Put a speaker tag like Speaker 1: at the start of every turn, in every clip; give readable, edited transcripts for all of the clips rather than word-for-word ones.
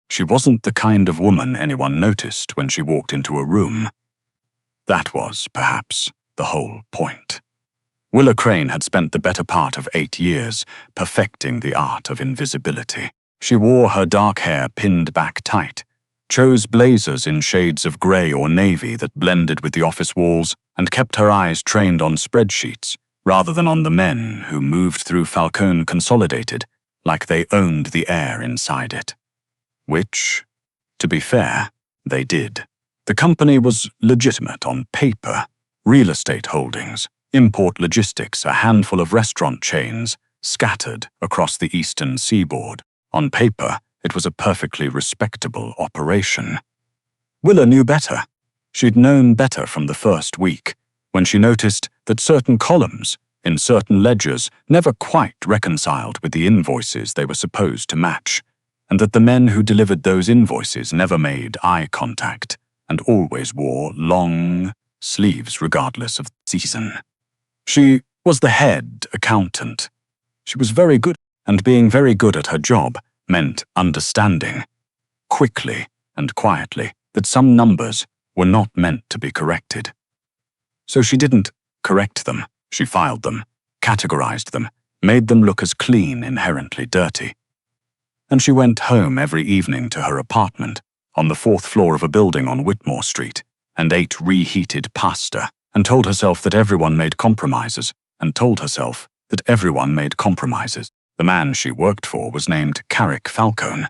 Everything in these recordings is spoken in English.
Speaker 1: She wasn't the kind of woman anyone noticed when she walked into a room. That was, perhaps, the whole point. Willa Crane had spent the better part of 8 years perfecting the art of invisibility. She wore her dark hair pinned back tight, chose blazers in shades of grey or navy that blended with the office walls, and kept her eyes trained on spreadsheets rather than on the men who moved through Falcone Consolidated like they owned the air inside it. Which, to be fair, they did. The company was legitimate on paper: real estate holdings, import logistics, a handful of restaurant chains scattered across the eastern seaboard. On paper, it was a perfectly respectable operation. Willa knew better. She'd known better from the first week, when she noticed that certain columns in certain ledgers never quite reconciled with the invoices they were supposed to match, and that the men who delivered those invoices never made eye contact and always wore long sleeves regardless of season. She was the head accountant. She was very good, and being very good at her job meant understanding, quickly and quietly, that some numbers were not meant to be corrected. So she didn't correct them. She filed them, categorized them, made them look as clean, inherently dirty. And she went home every evening to her apartment on the 4th floor of a building on Whitmore Street and ate reheated pasta and told herself that everyone made compromises and told herself that everyone made compromises. The man she worked for was named Carrick Falcone,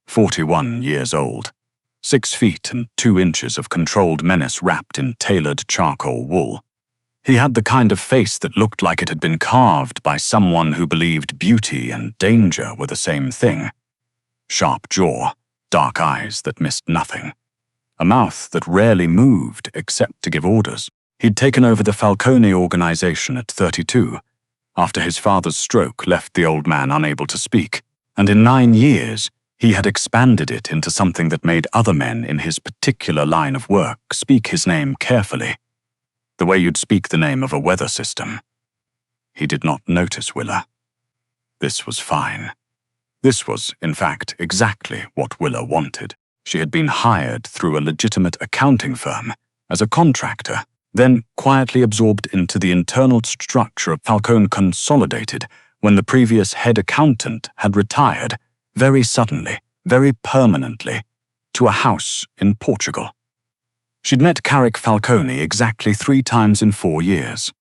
Speaker 1: 41 years old, 6 feet and 2 inches of controlled menace wrapped in tailored charcoal wool. He had the kind of face that looked like it had been carved by someone who believed beauty and danger were the same thing. Sharp jaw, dark eyes that missed nothing, a mouth that rarely moved except to give orders. He'd taken over the Falcone organization at 32, after his father's stroke left the old man unable to speak, and in 9 years he had expanded it into something that made other men in his particular line of work speak his name carefully, the way you'd speak the name of a weather system. He did not notice Willa. This was fine. This was, in fact, exactly what Willa wanted. She had been hired through a legitimate accounting firm as a contractor, then quietly absorbed into the internal structure of Falcone Consolidated when the previous head accountant had retired, very suddenly, very permanently, to a house in Portugal. She'd met Carrick Falcone exactly 3 times in 4 years.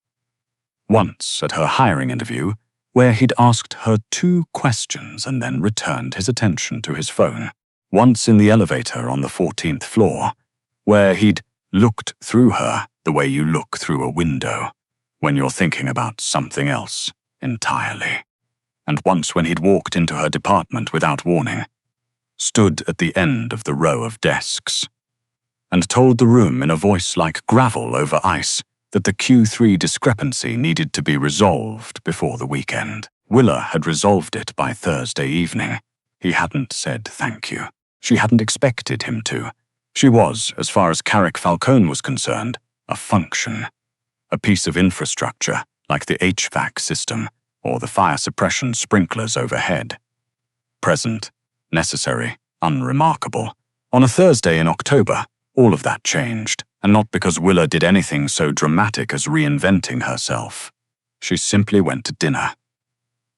Speaker 1: Once at her hiring interview, where he'd asked her 2 questions and then returned his attention to his phone. Once in the elevator on the 14th floor, where he'd looked through her the way you look through a window when you're thinking about something else entirely. And once when he'd walked into her department without warning, stood at the end of the row of desks, and told the room in a voice like gravel over ice that the Q3 discrepancy needed to be resolved before the weekend. Willa had resolved it by Thursday evening. He hadn't said thank you. She hadn't expected him to. She was, as far as Carrick Falcone was concerned, a function, a piece of infrastructure like the HVAC system or the fire suppression sprinklers overhead. Present, necessary, unremarkable. On a Thursday in October, all of that changed, and not because Willa did anything so dramatic as reinventing herself. She simply went to dinner.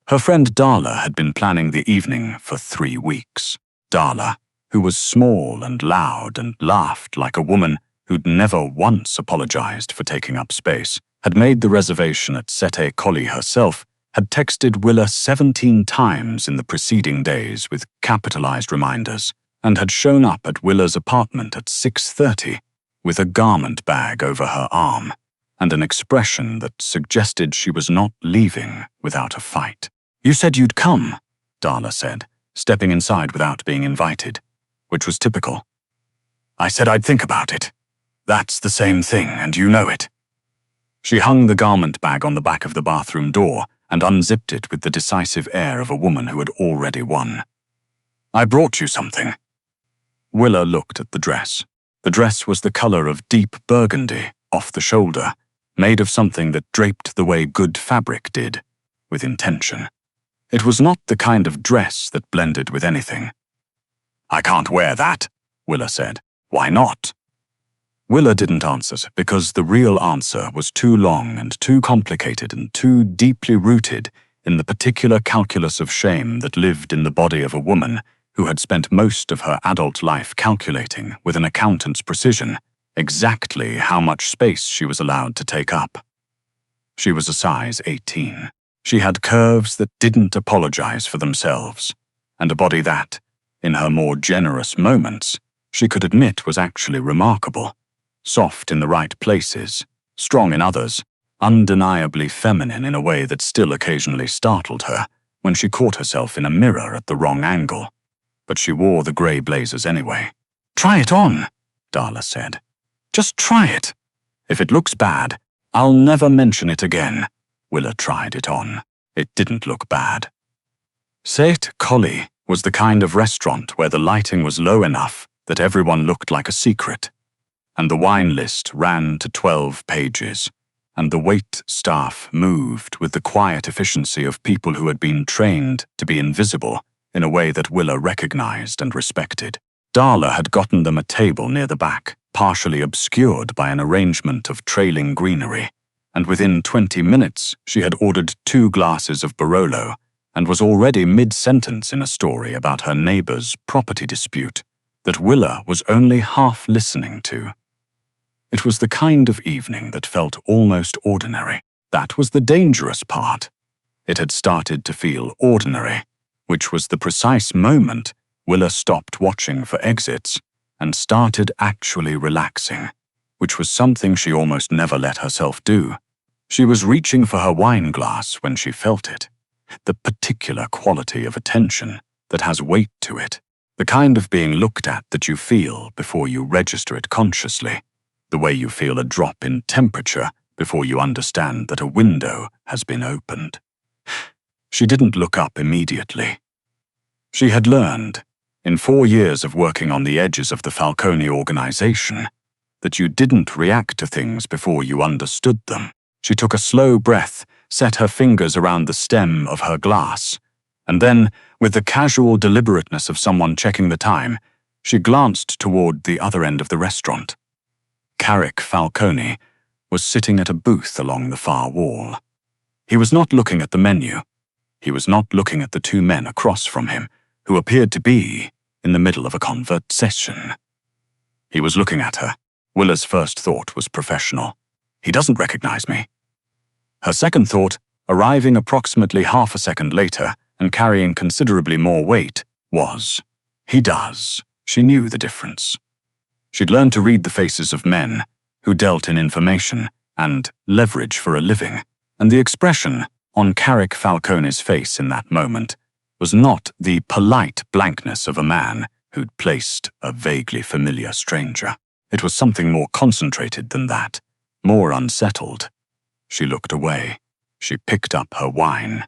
Speaker 1: Her friend Darla had been planning the evening for 3 weeks. Darla, who was small and loud and laughed like a woman who'd never once apologized for taking up space, had made the reservation at Sette Colli herself, had texted Willa 17 times in the preceding days with capitalized reminders, and had shown up at Willa's apartment at 6:30 with a garment bag over her arm and an expression that suggested she was not leaving without a fight. "You said you'd come," Darla said, stepping inside without being invited, which was typical. "I said I'd think about it. That's the same thing, and you know it." She hung the garment bag on the back of the bathroom door and unzipped it with the decisive air of a woman who had already won. "I brought you something." Willa looked at the dress. The dress was the color of deep burgundy, off the shoulder, made of something that draped the way good fabric did, with intention. It was not the kind of dress that blended with anything. "I can't wear that," Willa said. "Why not?" Willa didn't answer because the real answer was too long and too complicated and too deeply rooted in the particular calculus of shame that lived in the body of a woman who had spent most of her adult life calculating, with an accountant's precision, exactly how much space she was allowed to take up. She was a size 18. She had curves that didn't apologize for themselves, and a body that, in her more generous moments, she could admit was actually remarkable. Soft in the right places, strong in others, undeniably feminine in a way that still occasionally startled her when she caught herself in a mirror at the wrong angle. But she wore the grey blazers anyway. "Try it on," Darla said. "Just try it. If it looks bad, I'll never mention it again." Willa tried it on. It didn't look bad. Seit Collie was the kind of restaurant where the lighting was low enough that everyone looked like a secret, and the wine list ran to 12 pages, and the wait staff moved with the quiet efficiency of people who had been trained to be invisible in a way that Willa recognized and respected. Darla had gotten them a table near the back, partially obscured by an arrangement of trailing greenery, and within 20 minutes she had ordered 2 glasses of Barolo and was already mid-sentence in a story about her neighbor's property dispute that Willa was only half listening to. It was the kind of evening that felt almost ordinary. That was the dangerous part. It had started to feel ordinary, which was the precise moment Willa stopped watching for exits and started actually relaxing, which was something she almost never let herself do. She was reaching for her wine glass when she felt it, the particular quality of attention that has weight to it, the kind of being looked at that you feel before you register it consciously, the way you feel a drop in temperature before you understand that a window has been opened. She didn't look up immediately. She had learned, in 4 years of working on the edges of the Falcone organization, that you didn't react to things before you understood them. She took a slow breath, set her fingers around the stem of her glass, and then, with the casual deliberateness of someone checking the time, she glanced toward the other end of the restaurant. Carrick Falcone was sitting at a booth along the far wall. He was not looking at the menu. He was not looking at the 2 men across from him, who appeared to be in the middle of a conversation. He was looking at her. Willa's first thought was professional. He doesn't recognize me. Her second thought, arriving approximately half a second later and carrying considerably more weight, was, he does. She knew the difference. She'd learned to read the faces of men who dealt in information and leverage for a living, and the expression on Carrick Falcone's face in that moment was not the polite blankness of a man who'd placed a vaguely familiar stranger. It was something more concentrated than that, more unsettled. She looked away. She picked up her wine.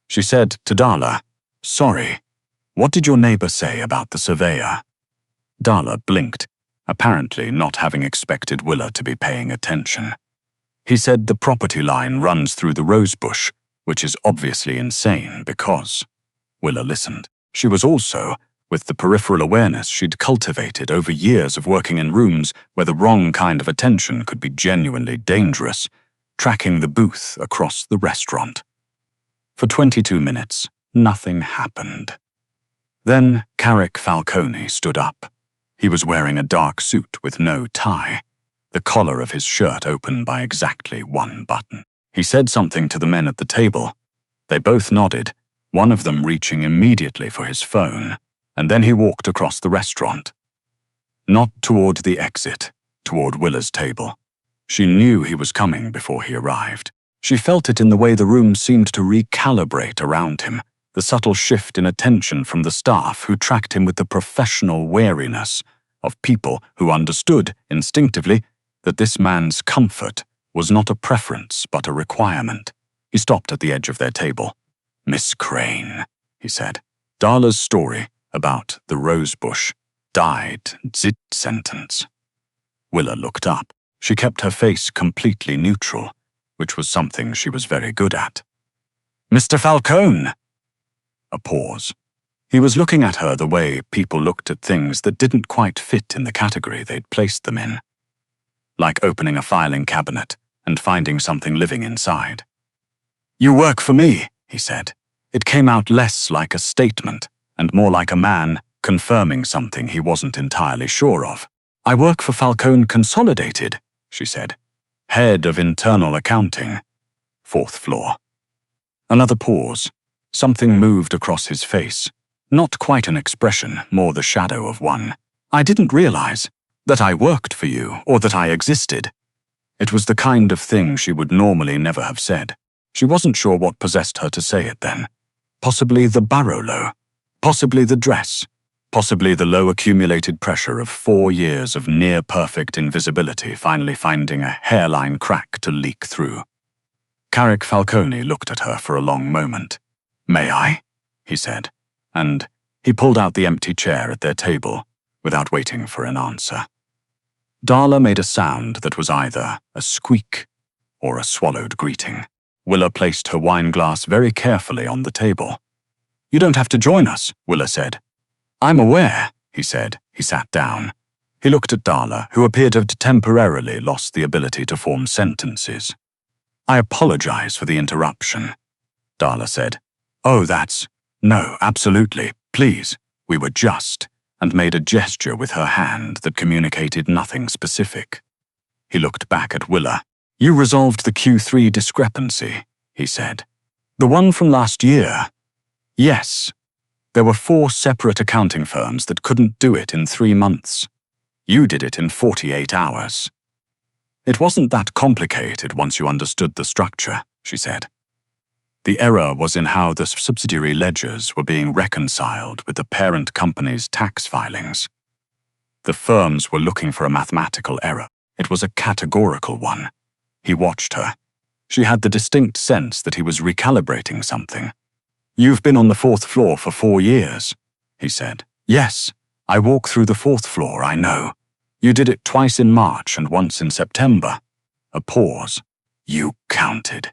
Speaker 1: She said to Darla, "Sorry, what did your neighbor say about the surveyor?" Darla blinked, apparently not having expected Willa to be paying attention. "He said the property line runs through the rosebush, which is obviously insane because..." Willa listened. She was also, with the peripheral awareness she'd cultivated over years of working in rooms where the wrong kind of attention could be genuinely dangerous, tracking the booth across the restaurant. For 22 minutes, nothing happened. Then Carrick Falcone stood up. He was wearing a dark suit with no tie, the collar of his shirt open by exactly 1 button. He said something to the men at the table. They both nodded, one of them reaching immediately for his phone, and then he walked across the restaurant. Not toward the exit, toward Willa's table. She knew he was coming before he arrived. She felt it in the way the room seemed to recalibrate around him, the subtle shift in attention from the staff who tracked him with the professional wariness of people who understood, instinctively, that this man's comfort was not a preference but a requirement. He stopped at the edge of their table. "Miss Crane," he said. Darla's story about the rosebush died mid-sentence. Willa looked up. She kept her face completely neutral, which was something she was very good at. "Mr. Falcone!" A pause. He was looking at her the way people looked at things that didn't quite fit in the category they'd placed them in. Like opening a filing cabinet and finding something living inside. "You work for me," he said. It came out less like a statement and more like a man confirming something he wasn't entirely sure of. "I work for Falcone Consolidated," she said. "Head of Internal Accounting. 4th floor." Another pause. Something moved across his face. Not quite an expression, more the shadow of one. "I didn't realize that I worked for you or that I existed." It was the kind of thing she would normally never have said. She wasn't sure what possessed her to say it then. Possibly the Barolo. Possibly the dress. Possibly the low accumulated pressure of 4 years of near-perfect invisibility finally finding a hairline crack to leak through. Carrick Falcone looked at her for a long moment. "May I?" he said, and he pulled out the empty chair at their table without waiting for an answer. Darla made a sound that was either a squeak or a swallowed greeting. Willa placed her wine glass very carefully on the table. "You don't have to join us," Willa said. "I'm aware," he said. He sat down. He looked at Darla, who appeared to have temporarily lost the ability to form sentences. "I apologize for the interruption," Darla said. "Oh, no, absolutely, please, we were just," and made a gesture with her hand that communicated nothing specific. He looked back at Willa. "You resolved the Q3 discrepancy," he said. "The one from last year?" "Yes. There were 4 separate accounting firms that couldn't do it in 3 months. You did it in 48 hours. It wasn't that complicated once you understood the structure," she said. The error was in how the subsidiary ledgers were being reconciled with the parent company's tax filings. The firms were looking for a mathematical error. It was a categorical one. He watched her. She had the distinct sense that he was recalibrating something. "You've been on the 4th floor for 4 years, he said. "Yes, I walk through the 4th floor, I know. You did it twice in March and once in September." A pause. "You counted."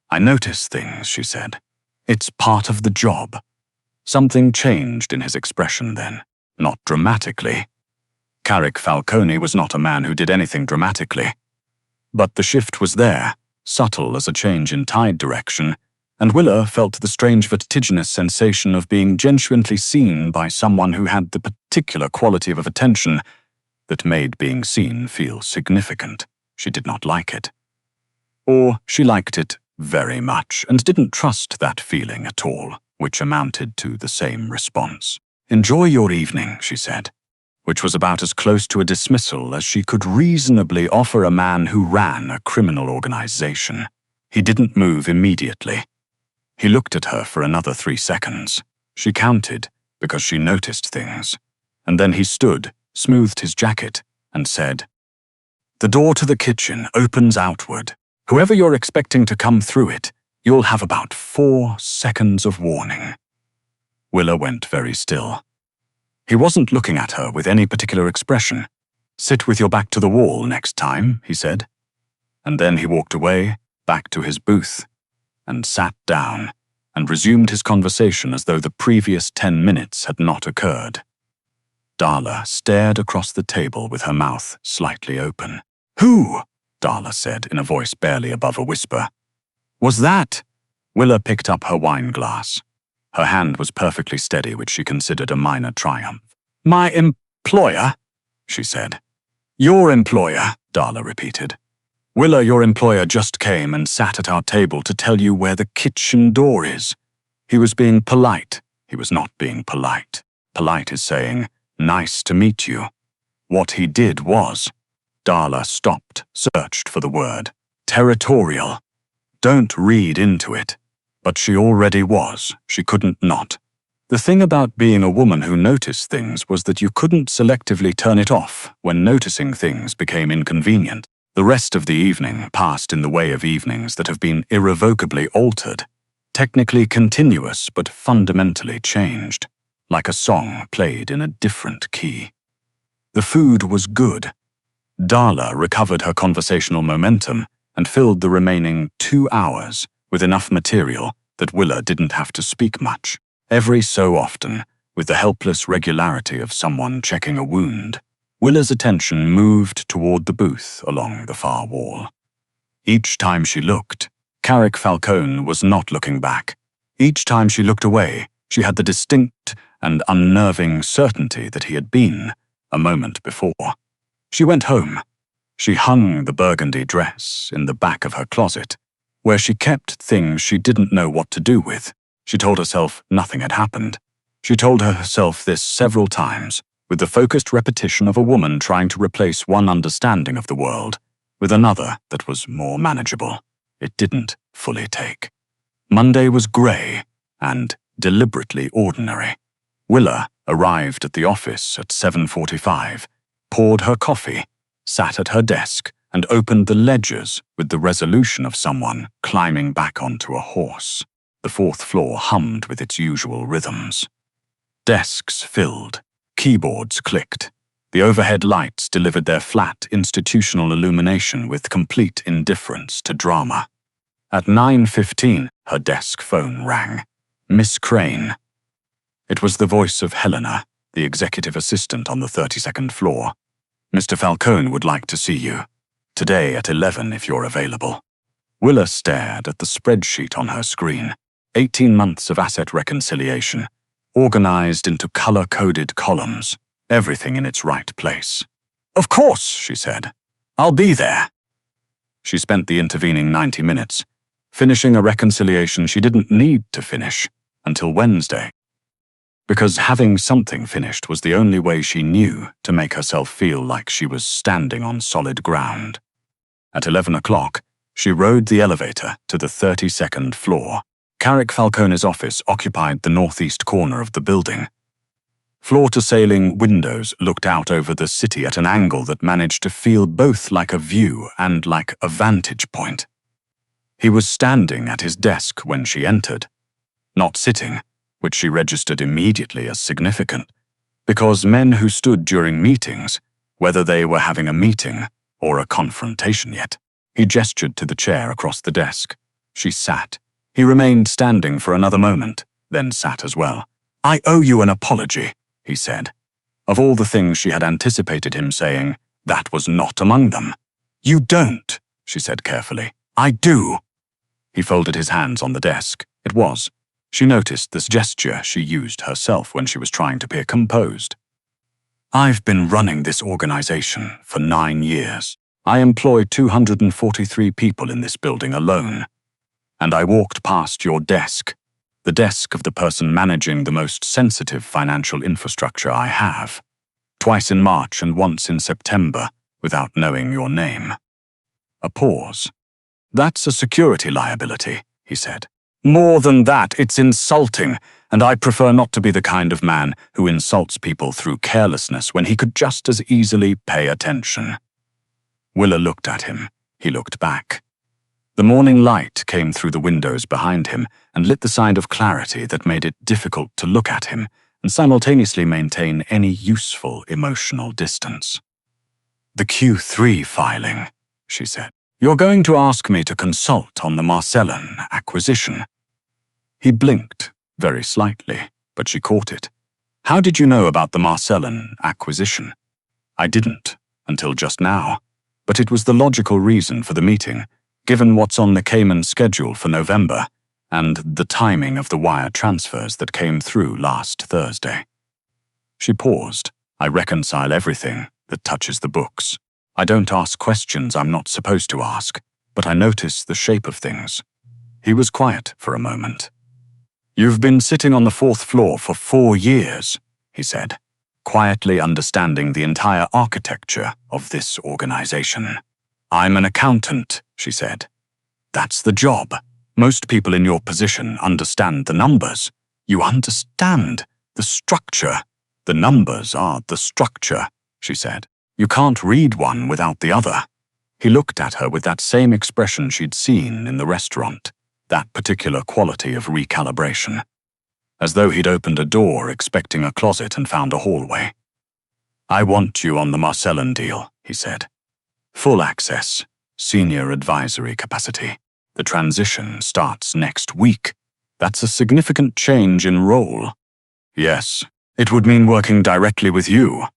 Speaker 1: "I notice things," she said. "It's part of the job." Something changed in his expression then, not dramatically. Carrick Falcone was not a man who did anything dramatically. But the shift was there, subtle as a change in tide direction, and Willa felt the strange vertiginous sensation of being genuinely seen by someone who had the particular quality of attention that made being seen feel significant. She did not like it. Or she liked it very much and didn't trust that feeling at all, which amounted to the same response. "Enjoy your evening," she said, which was about as close to a dismissal as she could reasonably offer a man who ran a criminal organization. He didn't move immediately. He looked at her for another 3 seconds. She counted, because she noticed things. And then he stood, smoothed his jacket, and said, "The door to the kitchen opens outward. Whoever you're expecting to come through it, you'll have about 4 seconds of warning." Willa went very still. He wasn't looking at her with any particular expression. "Sit with your back to the wall next time," he said. And then he walked away, back to his booth, and sat down, and resumed his conversation as though the previous 10 minutes had not occurred. Darla stared across the table with her mouth slightly open. "Who?" Darla said in a voice barely above a whisper. "Was that?" Willa picked up her wine glass. Her hand was perfectly steady, which she considered a minor triumph. "My employer?" she said. "Your employer," Darla repeated. "Willa, your employer just came and sat at our table to tell you where the kitchen door is." He was being polite. He was not being polite. Polite is saying, "Nice to meet you." What he did was, Darla stopped, searched for the word, territorial. Don't read into it. But she already was. She couldn't not. The thing about being a woman who noticed things was that you couldn't selectively turn it off when noticing things became inconvenient. The rest of the evening passed in the way of evenings that have been irrevocably altered, technically continuous but fundamentally changed, like a song played in a different key. The food was good. Darla recovered her conversational momentum and filled the remaining 2 hours with enough material that Willa didn't have to speak much. Every so often, with the helpless regularity of someone checking a wound, Willa's attention moved toward the booth along the far wall. Each time she looked, Carrick Falcone was not looking back. Each time she looked away, she had the distinct and unnerving certainty that he had been, a moment before. She went home. She hung the burgundy dress in the back of her closet, where she kept things she didn't know what to do with. She told herself nothing had happened. She told herself this several times, with the focused repetition of a woman trying to replace one understanding of the world with another that was more manageable. It didn't fully take. Monday was grey and deliberately ordinary. Willa arrived at the office at 7:45, poured her coffee, sat at her desk, and opened the ledgers with the resolution of someone climbing back onto a horse. The fourth floor hummed with its usual rhythms. Desks filled, keyboards clicked. The overhead lights delivered their flat institutional illumination with complete indifference to drama. At 9:15, her desk phone rang. Miss Crane. It was the voice of Helena, the executive assistant on the 32nd floor. Mr. Falcone would like to see you. Today at 11 if you're available. Willa stared at the spreadsheet on her screen. 18 months of asset reconciliation, organized into color-coded columns, everything in its right place. Of course, she said. I'll be there. She spent the intervening 90 minutes, finishing a reconciliation she didn't need to finish until Wednesday, because having something finished was the only way she knew to make herself feel like she was standing on solid ground. At 11 o'clock, she rode the elevator to the 32nd floor. Carrick Falcone's office occupied the northeast corner of the building. Floor-to-ceiling windows looked out over the city at an angle that managed to feel both like a view and like a vantage point. He was standing at his desk when she entered, not sitting, which she registered immediately as significant, because men who stood during meetings, whether they were having a meeting or a confrontation yet. He gestured to the chair across the desk. She sat. He remained standing for another moment, then sat as well. I owe you an apology, he said. Of all the things she had anticipated him saying, that was not among them. You don't, she said carefully. I do. He folded his hands on the desk. It was. She noticed this gesture she used herself when she was trying to appear composed. I've been running this organization for 9 years. I employ 243 people in this building alone. And I walked past your desk, the desk of the person managing the most sensitive financial infrastructure I have, twice in March and once in September, without knowing your name. A pause. That's a security liability, he said. More than that, it's insulting, and I prefer not to be the kind of man who insults people through carelessness when he could just as easily pay attention. Willa looked at him. He looked back. The morning light came through the windows behind him and lit the side of clarity that made it difficult to look at him and simultaneously maintain any useful emotional distance. The Q3 filing, she said. You're going to ask me to consult on the Marcellin acquisition. He blinked, very slightly, but she caught it. How did you know about the Marcellin acquisition? I didn't, until just now, but it was the logical reason for the meeting, given what's on the Cayman schedule for November and the timing of the wire transfers that came through last Thursday. She paused. I reconcile everything that touches the books. I don't ask questions I'm not supposed to ask, but I notice the shape of things. He was quiet for a moment. You've been sitting on the 4th floor for 4 years, he said, quietly understanding the entire architecture of this organization. I'm an accountant, she said. That's the job. Most people in your position understand the numbers. You understand the structure. The numbers are the structure, she said. You can't read one without the other. He looked at her with that same expression she'd seen in the restaurant, that particular quality of recalibration, as though he'd opened a door expecting a closet and found a hallway. I want you on the Marcellin deal, he said. Full access, senior advisory capacity. The transition starts next week. That's a significant change in role. Yes, it would mean working directly with you.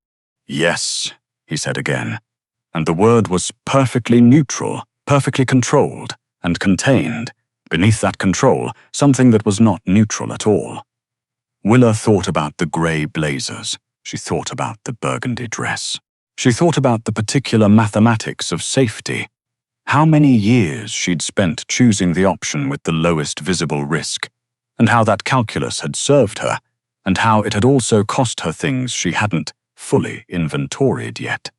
Speaker 1: Yes, he said again, and the word was perfectly neutral, perfectly controlled, and contained, beneath that control, something that was not neutral at all. Willa thought about the grey blazers. She thought about the burgundy dress. She thought about the particular mathematics of safety. How many years she'd spent choosing the option with the lowest visible risk, and how that calculus had served her, and how it had also cost her things she hadn't fully inventoried yet.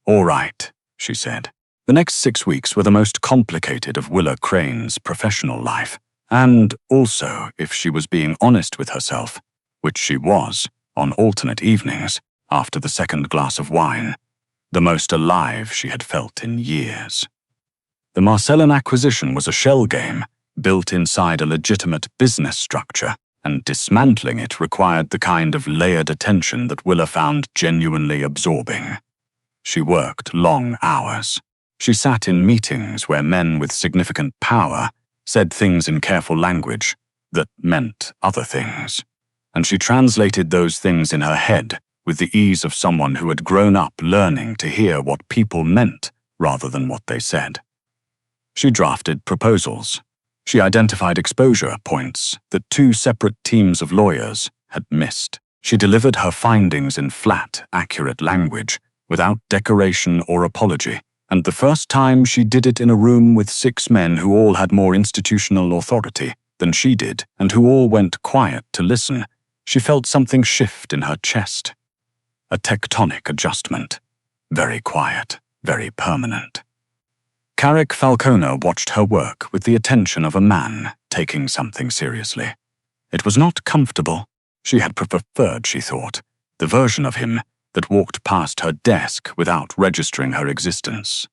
Speaker 1: "All right," she said. The next 6 weeks were the most complicated of Willa Crane's professional life, and also, if she was being honest with herself, which she was, on alternate evenings, after the second glass of wine, the most alive she had felt in years. The Marcellin acquisition was a shell game, built inside a legitimate business structure, and dismantling it required the kind of layered attention that Willa found genuinely absorbing. She worked long hours. She sat in meetings where men with significant power said things in careful language that meant other things, and she translated those things in her head with the ease of someone who had grown up learning to hear what people meant rather than what they said. She drafted proposals. She identified exposure points that 2 separate teams of lawyers had missed. She delivered her findings in flat, accurate language, without decoration or apology, and the first time she did it in a room with 6 men who all had more institutional authority than she did and who all went quiet to listen, she felt something shift in her chest. A tectonic adjustment. Very quiet, very permanent. Carrick Falconer watched her work with the attention of a man taking something seriously. It was not comfortable. She had preferred, she thought, the version of him that walked past her desk without registering her existence.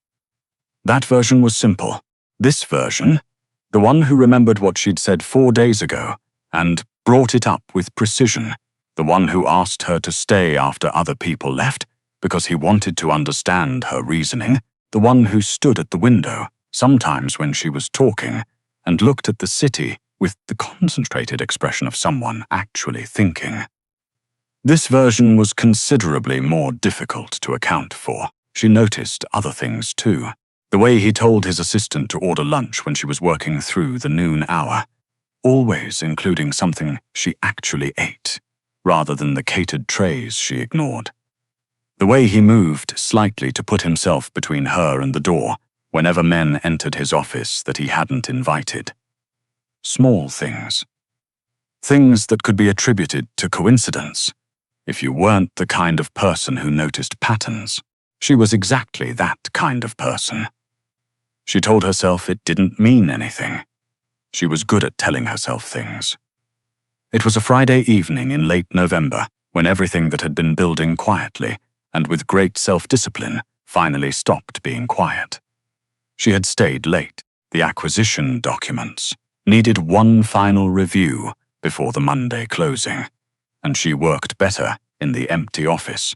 Speaker 1: That version was simple. This version, the one who remembered what she'd said 4 days ago and brought it up with precision, the one who asked her to stay after other people left because he wanted to understand her reasoning, the one who stood at the window, sometimes when she was talking, and looked at the city with the concentrated expression of someone actually thinking. This version was considerably more difficult to account for. She noticed other things too. The way he told his assistant to order lunch when she was working through the noon hour, always including something she actually ate, rather than the catered trays she ignored. The way he moved slightly to put himself between her and the door whenever men entered his office that he hadn't invited. Small things. Things that could be attributed to coincidence. If you weren't the kind of person who noticed patterns, she was exactly that kind of person. She told herself it didn't mean anything. She was good at telling herself things. It was a Friday evening in late November when everything that had been building quietly and with great self-discipline finally stopped being quiet. She had stayed late. The acquisition documents needed one final review before the Monday closing, and she worked better in the empty office,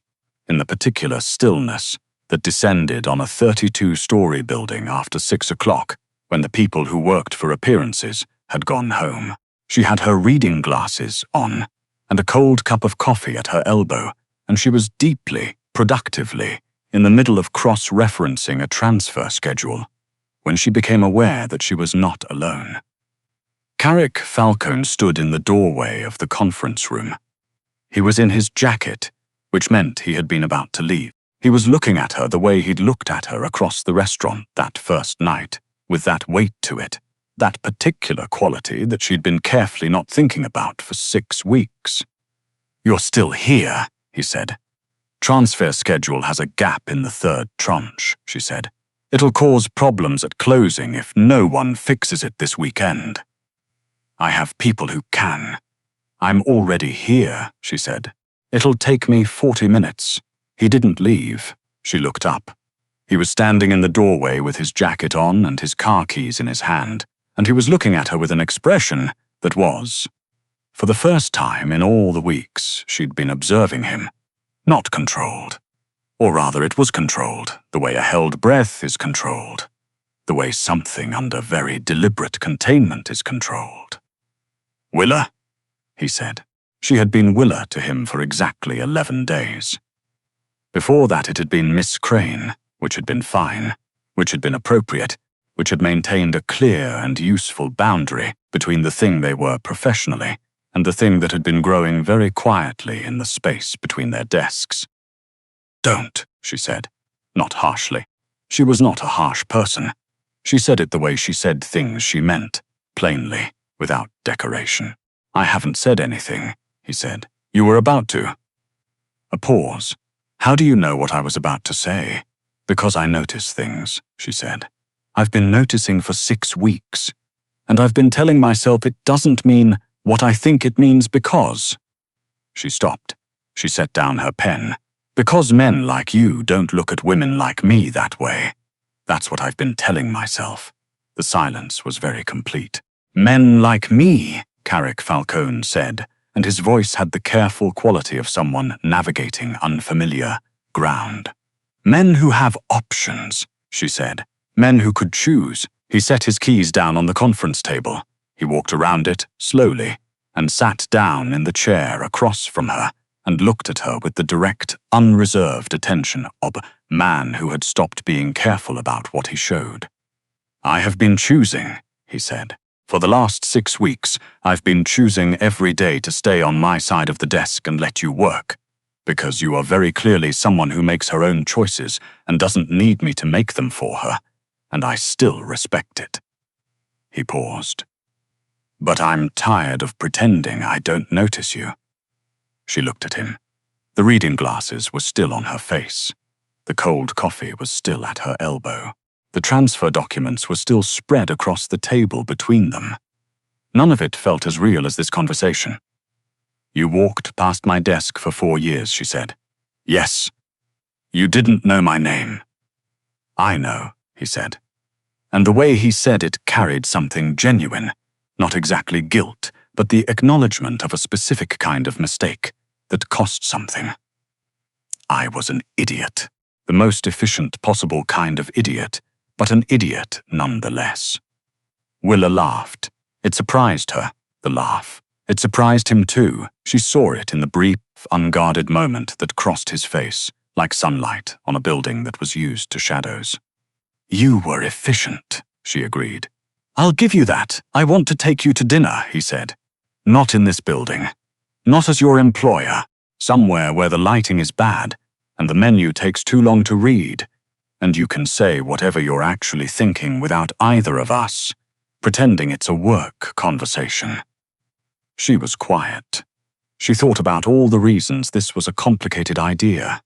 Speaker 1: in the particular stillness that descended on a 32-story building after 6 o'clock when the people who worked for appearances had gone home. She had her reading glasses on and a cold cup of coffee at her elbow, and she was deeply, productively, in the middle of cross-referencing a transfer schedule when she became aware that she was not alone. Carrick Falcone stood in the doorway of the conference room. He was in his jacket, which meant he had been about to leave. He was looking at her the way he'd looked at her across the restaurant that first night, with that weight to it, that particular quality that she'd been carefully not thinking about for 6 weeks. "You're still here," he said. "Transfer schedule has a gap in the 3rd tranche," she said. "It'll cause problems at closing if no one fixes it this weekend." "I have people who can." "I'm already here," she said. "It'll take me 40 minutes. He didn't leave." She looked up. He was standing in the doorway with his jacket on and his car keys in his hand, and he was looking at her with an expression that was, for the first time in all the weeks she'd been observing him, not controlled. Or rather, it was controlled, the way a held breath is controlled, the way something under very deliberate containment is controlled. Willa? He said. She had been Willa to him for exactly 11 days. Before that it had been Miss Crane, which had been fine, which had been appropriate, which had maintained a clear and useful boundary between the thing they were professionally and the thing that had been growing very quietly in the space between their desks. Don't, she said, not harshly. She was not a harsh person. She said it the way she said things she meant, plainly, without decoration. I haven't said anything, he said. You were about to. A pause. How do you know what I was about to say? Because I notice things, she said. I've been noticing for 6 weeks, and I've been telling myself it doesn't mean what I think it means because. She stopped. She set down her pen. Because men like you don't look at women like me that way. That's what I've been telling myself. The silence was very complete. Men like me, Carrick Falcone said, and his voice had the careful quality of someone navigating unfamiliar ground. Men who have options, she said. Men who could choose. He set his keys down on the conference table. He walked around it, slowly, and sat down in the chair across from her, and looked at her with the direct, unreserved attention of a man who had stopped being careful about what he showed. I have been choosing, he said. For the last 6 weeks, I've been choosing every day to stay on my side of the desk and let you work, because you are very clearly someone who makes her own choices and doesn't need me to make them for her, and I still respect it. He paused. But I'm tired of pretending I don't notice you. She looked at him. The reading glasses were still on her face. The cold coffee was still at her elbow. The transfer documents were still spread across the table between them. None of it felt as real as this conversation. You walked past my desk for 4 years, she said. Yes. You didn't know my name. I know, he said. And the way he said it carried something genuine, not exactly guilt, but the acknowledgement of a specific kind of mistake that cost something. I was an idiot, the most efficient possible kind of idiot, but an idiot nonetheless. Willa laughed. It surprised her, the laugh. It surprised him too. She saw it in the brief, unguarded moment that crossed his face, like sunlight on a building that was used to shadows. You were efficient, she agreed. I'll give you that. I want to take you to dinner, he said. Not in this building. Not as your employer. Somewhere where the lighting is bad, and the menu takes too long to read, and you can say whatever you're actually thinking without either of us, pretending it's a work conversation. She was quiet. She thought about all the reasons this was a complicated idea.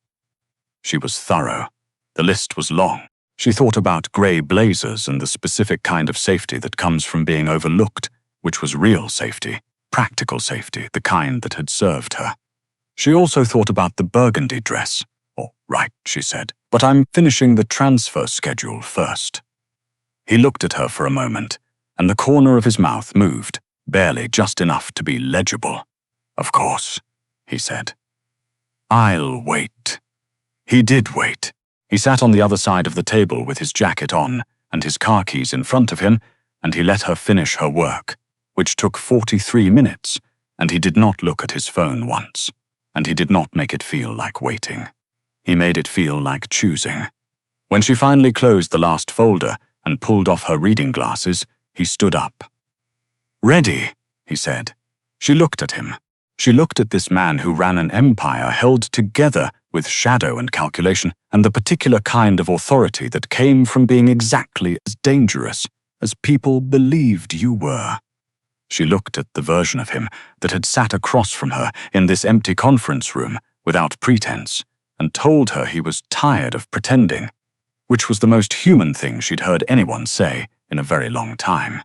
Speaker 1: She was thorough. The list was long. She thought about grey blazers and the specific kind of safety that comes from being overlooked, which was real safety, practical safety, the kind that had served her. She also thought about the burgundy dress. Oh, right, she said, but I'm finishing the transfer schedule first. He looked at her for a moment, and the corner of his mouth moved, barely just enough to be legible. Of course, he said. I'll wait. He did wait. He sat on the other side of the table with his jacket on and his car keys in front of him, and he let her finish her work, which took 43 minutes, and he did not look at his phone once, and he did not make it feel like waiting. He made it feel like choosing. When she finally closed the last folder and pulled off her reading glasses, he stood up. Ready, he said. She looked at him. She looked at this man who ran an empire held together with shadow and calculation and the particular kind of authority that came from being exactly as dangerous as people believed you were. She looked at the version of him that had sat across from her in this empty conference room without pretense and told her he was tired of pretending, which was the most human thing she'd heard anyone say in a very long time.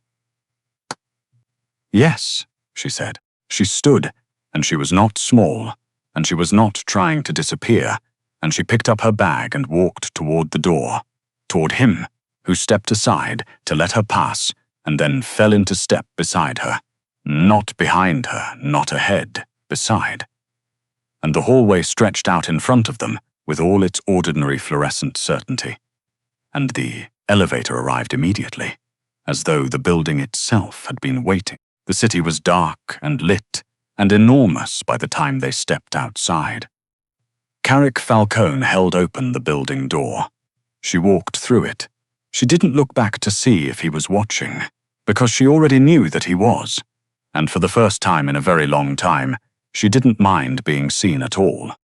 Speaker 1: Yes, she said. She stood, and she was not small, and she was not trying to disappear, and she picked up her bag and walked toward the door, toward him, who stepped aside to let her pass and then fell into step beside her. Not behind her, not ahead, beside. And the hallway stretched out in front of them with all its ordinary fluorescent certainty. And the elevator arrived immediately, as though the building itself had been waiting. The city was dark and lit and enormous by the time they stepped outside. Carrick Falcone held open the building door. She walked through it. She didn't look back to see if he was watching, because she already knew that he was, and for the first time in a very long time, she didn't mind being seen at all.